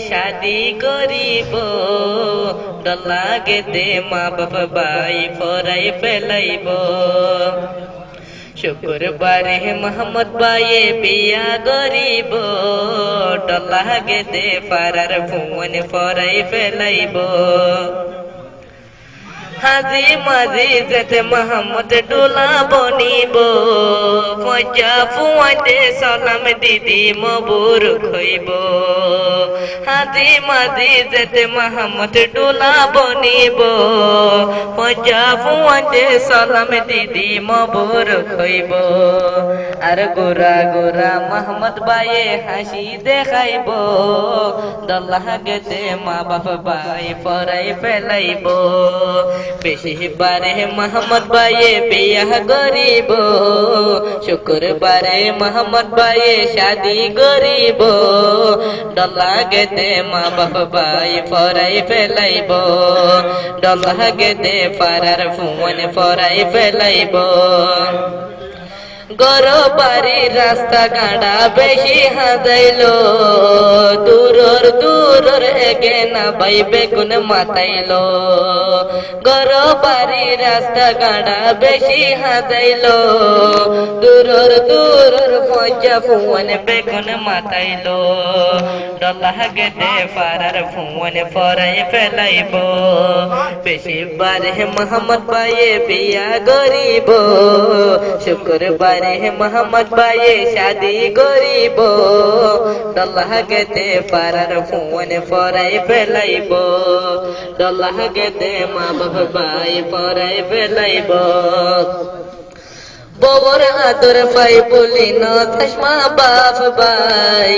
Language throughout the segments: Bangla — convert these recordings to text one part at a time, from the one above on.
শাদি করিব ডর লাগে দে মা বাবা ভাই ফরাই ফেলাইব শুক্রবারে মোহাম্মদ ভাইয়ে বিয়া করিব ডর লাগে দে পারার ফোন ফরাই ফেলাইব হাজি মাঝি যেতে মোহাম্মদ ডোলা বনিব মজা ফুয়াতে সালাম দিদি মবুর খইব হাজি মাঝি যেতে মোহাম্মদ ডোলা বনিব মজা ফুয়াতে সালাম দিদি মবুর খইব আর গোরা গোরা মোহাম্মদ ভাইয়ে হাসি দেখাইব দল্লাহ গেতে মা বাপ ভাই পরাই ফেলাইব বেশি বারে মোহাম্মদ ভাইয়ে বিয়া করিব শুক্রবারে মোহাম্মদ ভাইয়ে শাদি করিব ডলা গেতে মা বাপ ভাই পরাই ফেলাইব ডলা গেতে পারার ফোন পরাই ফেলাইব গর বাড়ি রাস্তা গাড়া বেশি হাজাইল দূরর দূরর এগে না বাইবে কোন মাতাইল গর বাড়ি রাস্তা গাড়া বেশি হাজাইল দূরর দূরর মজা ফোন বেগুন মাতাইল ডলা গেতে পারার ফোন ফরাই ফেলাইব বেশি বারে মোহাম্মদ ভাইয়ে বিয়া করিব শুক্রবারে মোহাম্মদ ভাইয়ে শাদি করিব ডল্লাহ গেতে পারার ফোন ফরাই ফেলাইব ডল্লাহ গেতে মা বাবা ভাই ফরাই ফেলাইব ববর আদর পাই বলি ন চশমা বাপ ভাই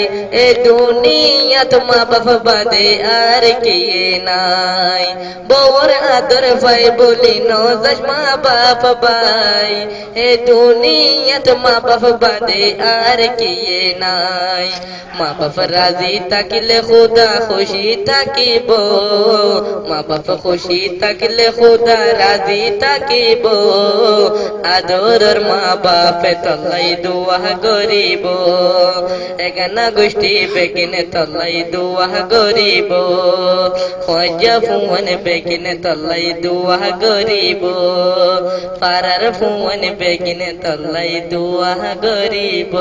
এ দুনিয়াত মা বাপ বাদে আর কে নাই ববর আদর পাই বলি ন চশমা বাপ ভাই এ দুনিয়াত মা বাপ বাদে আর কে নাই মা বাপ রাজি থাকিলে খুদা খুশি থাকিব মা বাপ খুশি থাকিলে খুদা রাজি থাকিব আদরের মা বাপে তল্লাই দুয়া করিব এগানা গোষ্ঠী বেকিনে তল্লাই দুয়া করিব খজা ফোন বেকিনে তল্লাই দুয়া করিব পারার ফোন বেকিনে তল্লাই দুয়া করিব।